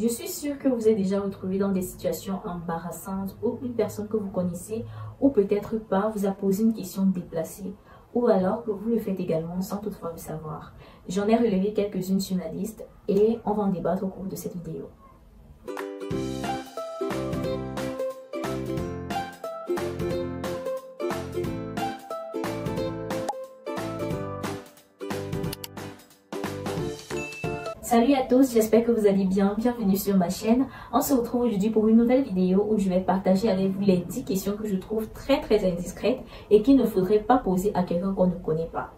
Je suis sûre que vous êtes déjà retrouvé dans des situations embarrassantes où une personne que vous connaissez ou peut-être pas vous a posé une question déplacée ou alors que vous le faites également sans toutefois le savoir. J'en ai relevé quelques-unes sur ma liste et on va en débattre au cours de cette vidéo. Salut à tous, j'espère que vous allez bien, bienvenue sur ma chaîne. On se retrouve aujourd'hui pour une nouvelle vidéo où je vais partager avec vous les 10 questions que je trouve très indiscrètes et qu'il ne faudrait pas poser à quelqu'un qu'on ne connaît pas.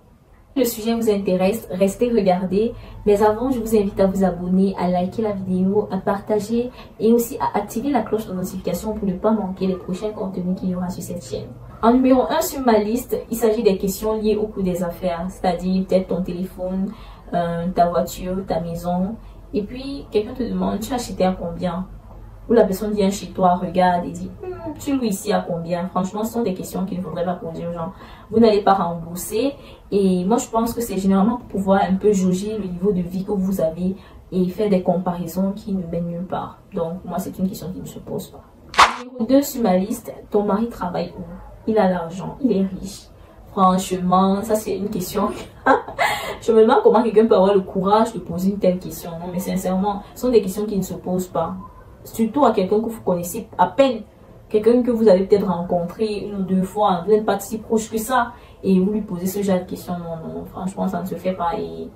Si le sujet vous intéresse, restez regardez, mais avant je vous invite à vous abonner, à liker la vidéo, à partager et aussi à activer la cloche de notification pour ne pas manquer les prochains contenus qu'il y aura sur cette chaîne. En numéro 1 sur ma liste, il s'agit des questions liées au coût des affaires, c'est-à-dire peut-être ton téléphone, ta voiture, ta maison, et puis quelqu'un te demande tu as acheté à combien, ou la personne vient chez toi, regarde et dit tu loues ici à combien. Franchement, ce sont des questions qu'il ne faudrait pas poser aux gens. Vous n'allez pas rembourser, et moi je pense que c'est généralement pour pouvoir un peu jauger le niveau de vie que vous avez et faire des comparaisons qui ne mènent nulle part. Donc moi c'est une question qui ne se pose pas. Numéro 2 sur ma liste, ton mari travaille où? Il a l'argent, il est riche. Franchement, ça c'est une question. Je me demande comment quelqu'un peut avoir le courage de poser une telle question. Non, mais sincèrement, ce sont des questions qui ne se posent pas. Surtout à quelqu'un que vous connaissez à peine. Quelqu'un que vous avez peut-être rencontré une ou deux fois. Vous n'êtes pas si proche que ça. Et vous lui posez ce genre de questions. Non, non, franchement, ça ne se fait pas. Et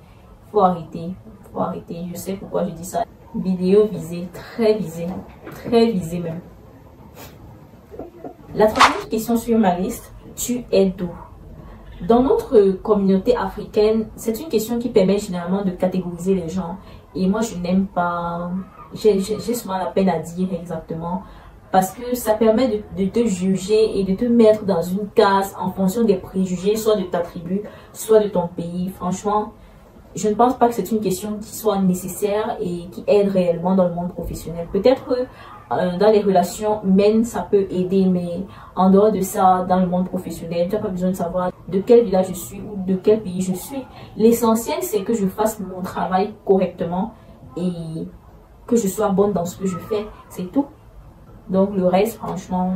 faut arrêter. Faut arrêter. Je sais pourquoi je dis ça. Vidéo visée. Très visée. Très visée même. La troisième question sur ma liste. Tu es d'où? Dans notre communauté africaine, c'est une question qui permet généralement de catégoriser les gens. Et moi, je n'aime pas... J'ai souvent la peine à dire exactement. Parce que ça permet de te juger et de te mettre dans une case en fonction des préjugés, soit de ta tribu, soit de ton pays. Franchement, je ne pense pas que c'est une question qui soit nécessaire et qui aide réellement dans le monde professionnel. Peut-être que dans les relations humaines, ça peut aider, mais en dehors de ça, dans le monde professionnel, tu n'as pas besoin de savoir de quel village je suis ou de quel pays je suis. L'essentiel, c'est que je fasse mon travail correctement et que je sois bonne dans ce que je fais. C'est tout. Donc le reste, franchement,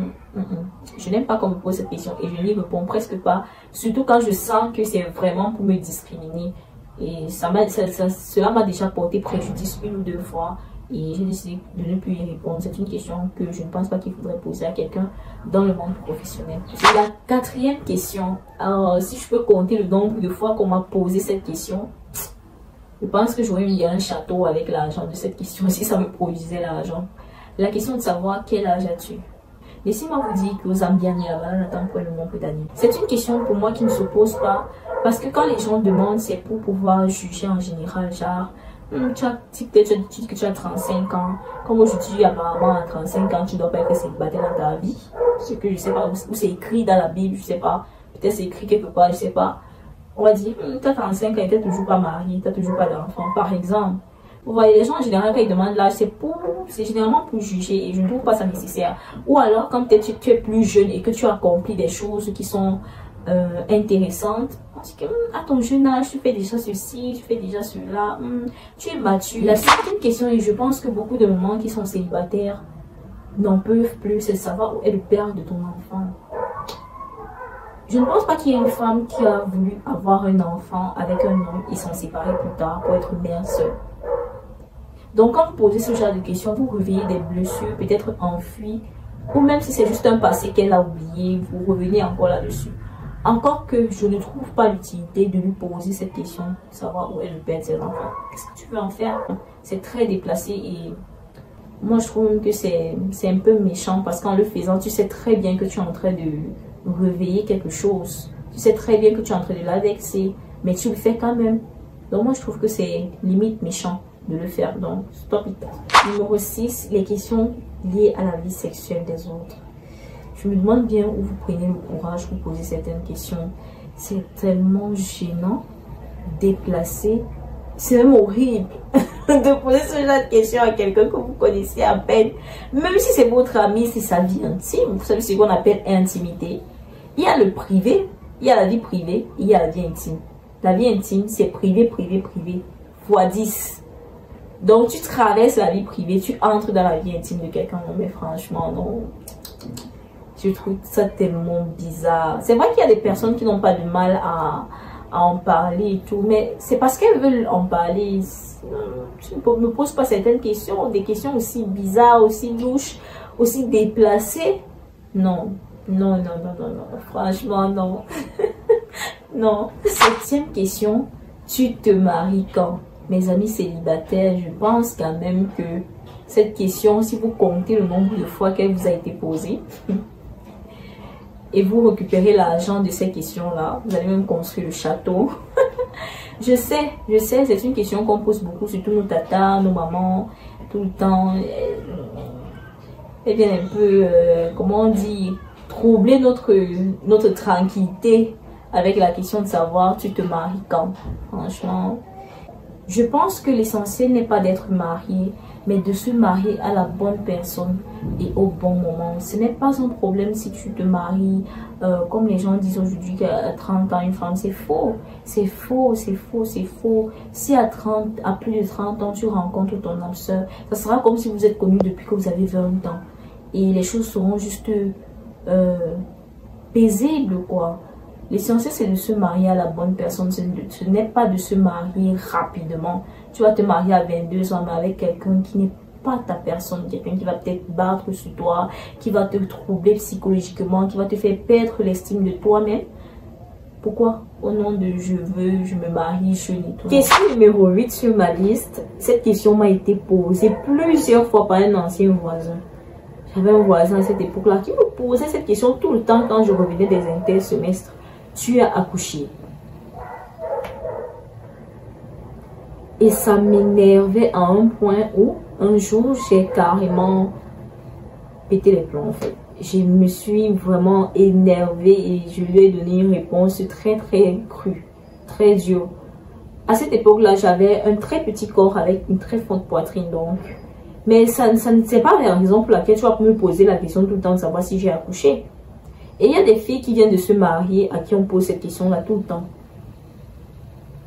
je n'aime pas qu'on me pose cette question et je n'y réponds presque pas. Surtout quand je sens que c'est vraiment pour me discriminer. Et cela m'a déjà porté préjudice une ou deux fois. Et j'ai décidé de ne plus y répondre. C'est une question que je ne pense pas qu'il faudrait poser à quelqu'un dans le monde professionnel. Et la quatrième question. Alors, si je peux compter le nombre de fois qu'on m'a posé cette question, je pense que j'aurais mis un château avec l'argent de cette question si ça me produisait l'argent. La question de savoir quel âge as-tu? Laissez-moi vous dire que vous avez bien n'attend pas le nombre d'années. C'est une question pour moi qui ne se pose pas. Parce que quand les gens demandent, c'est pour pouvoir juger en général, genre... tu dis que tu as 35 ans. Comme aujourd'hui, apparemment, à 35 ans, tu ne dois pas être célibataire dans ta vie. Ce que je sais pas, où c'est écrit dans la Bible, je sais pas. Peut-être c'est écrit quelque part, je sais pas. On va dire, tu as 35 ans et tu n'es toujours pas marié, tu n'as toujours pas d'enfant, par exemple. Vous voyez, les gens en général, quand ils demandent l'âge, c'est généralement pour juger et je ne trouve pas ça nécessaire. Ou alors, quand peut-être tu es plus jeune et que tu as accompli des choses qui sont intéressantes, parce que à ton jeune âge, tu fais déjà ceci, tu fais déjà cela, tu es mature. La cinquième question, et je pense que beaucoup de mamans qui sont célibataires n'en peuvent plus, c'est de savoir où est le père de ton enfant. Je ne pense pas qu'il y ait une femme qui a voulu avoir un enfant avec un homme et s'en séparer plus tard pour être mère seule. Donc quand vous posez ce genre de questions, vous réveillez des blessures peut-être enfuies, ou même si c'est juste un passé qu'elle a oublié, vous revenez encore là-dessus. Encore que je ne trouve pas l'utilité de lui poser cette question, de savoir où est le père de ses enfants. Qu'est-ce que tu veux en faire? C'est très déplacé et moi je trouve que c'est un peu méchant parce qu'en le faisant, tu sais très bien que tu es en train de réveiller quelque chose. Tu sais très bien que tu es en train de l'avexer, mais tu le fais quand même. Donc moi je trouve que c'est limite méchant de le faire. Donc stop it. Numéro 6, les questions liées à la vie sexuelle des autres. Je me demande bien où vous prenez le courage pour poser certaines questions. C'est tellement gênant, déplacé. C'est même horrible de poser ce genre de questions à quelqu'un que vous connaissez à peine. Même si c'est votre ami, c'est sa vie intime. Vous savez ce qu'on appelle intimité. Il y a le privé, il y a la vie privée, il y a la vie intime. La vie intime, c'est privé, privé, privé, fois 10. Donc, tu traverses la vie privée, tu entres dans la vie intime de quelqu'un. Non, mais franchement, non. Je trouve ça tellement bizarre. C'est vrai qu'il y a des personnes qui n'ont pas de mal à en parler et tout, mais c'est parce qu'elles veulent en parler. Tu ne me poses pas certaines questions, des questions aussi bizarres, aussi louches, aussi déplacées. Non, non, non, non, non, non. Franchement, non. Non. 7e question, tu te maries quand? Mes amis célibataires, je pense quand même que cette question, si vous comptez le nombre de fois qu'elle vous a été posée, et vous récupérez l'argent de ces questions-là, vous allez même construire le château. Je sais, c'est une question qu'on pose beaucoup, surtout nos tatas, nos mamans, tout le temps. Elles viennent un peu, comment on dit, troubler notre tranquillité avec la question de savoir tu te maries quand. Franchement, je pense que l'essentiel n'est pas d'être marié, mais de se marier à la bonne personne et au bon moment. Ce n'est pas un problème si tu te maries, comme les gens disent aujourd'hui qu'à 30 ans, une femme, c'est faux. C'est faux, c'est faux, c'est faux. Si à plus de 30 ans, tu rencontres ton âme sœur, ça sera comme si vous êtes connus depuis que vous avez 20 ans. Et les choses seront juste paisibles, quoi. L'essentiel, c'est de se marier à la bonne personne. Ce n'est pas de se marier rapidement. Tu vas te marier à 22 ans, mais avec quelqu'un qui n'est pas ta personne. Quelqu'un qui va peut-être battre sur toi, qui va te troubler psychologiquement, qui va te faire perdre l'estime de toi-même. Pourquoi? Au nom de je veux, je me marie, je lis tout. Question numéro 8 sur ma liste. Cette question m'a été posée plusieurs fois par un ancien voisin. J'avais un voisin à cette époque-là qui me posait cette question tout le temps quand je revenais des intersemestres. Tu as accouché. Et ça m'énervait à un point où un jour j'ai carrément pété les plombs en fait. Je me suis vraiment énervée et je lui ai donné une réponse très crue, très dure. À cette époque-là, j'avais un très petit corps avec une très forte poitrine donc. Mais ça ne c'est pas la raison pour laquelle tu vas me poser la question tout le temps de savoir si j'ai accouché. Et il y a des filles qui viennent de se marier à qui on pose cette question-là tout le temps.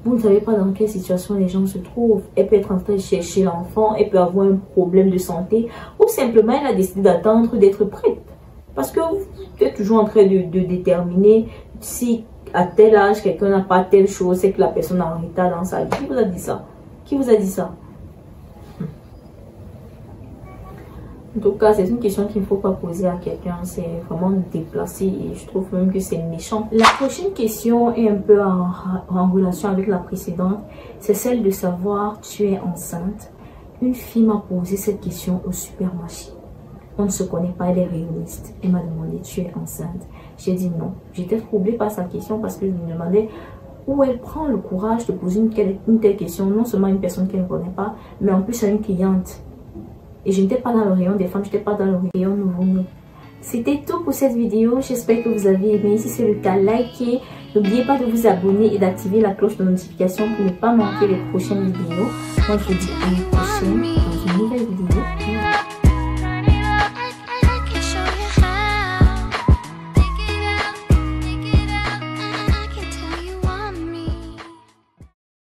Vous ne savez pas dans quelle situation les gens se trouvent. Elle peut être en train de chercher l'enfant, elle peut avoir un problème de santé, ou simplement elle a décidé d'attendre d'être prête. Parce que vous êtes toujours en train de déterminer si à tel âge quelqu'un n'a pas telle chose, c'est que la personne est en retard dans sa vie. Qui vous a dit ça? Qui vous a dit ça? En tout cas, c'est une question qu'il ne faut pas poser à quelqu'un. C'est vraiment déplacé et je trouve même que c'est méchant. La prochaine question est un peu en relation avec la précédente. C'est celle de savoir tu es enceinte. Une fille m'a posé cette question au supermarché. On ne se connaît pas, elle est réuniste. Elle m'a demandé tu es enceinte. J'ai dit non. J'étais troublée par sa question parce que je me demandais où elle prend le courage de poser une telle question. Non seulement à une personne qu'elle ne connaît pas, mais en plus à une cliente. Et je n'étais pas dans le rayon des femmes, je n'étais pas dans le rayon nouveau-né. C'était tout pour cette vidéo. J'espère que vous avez aimé. Si c'est le cas, likez. N'oubliez pas de vous abonner et d'activer la cloche de notification pour ne pas manquer les prochaines vidéos. Moi, je vous dis à la prochaine dans une nouvelle vidéo.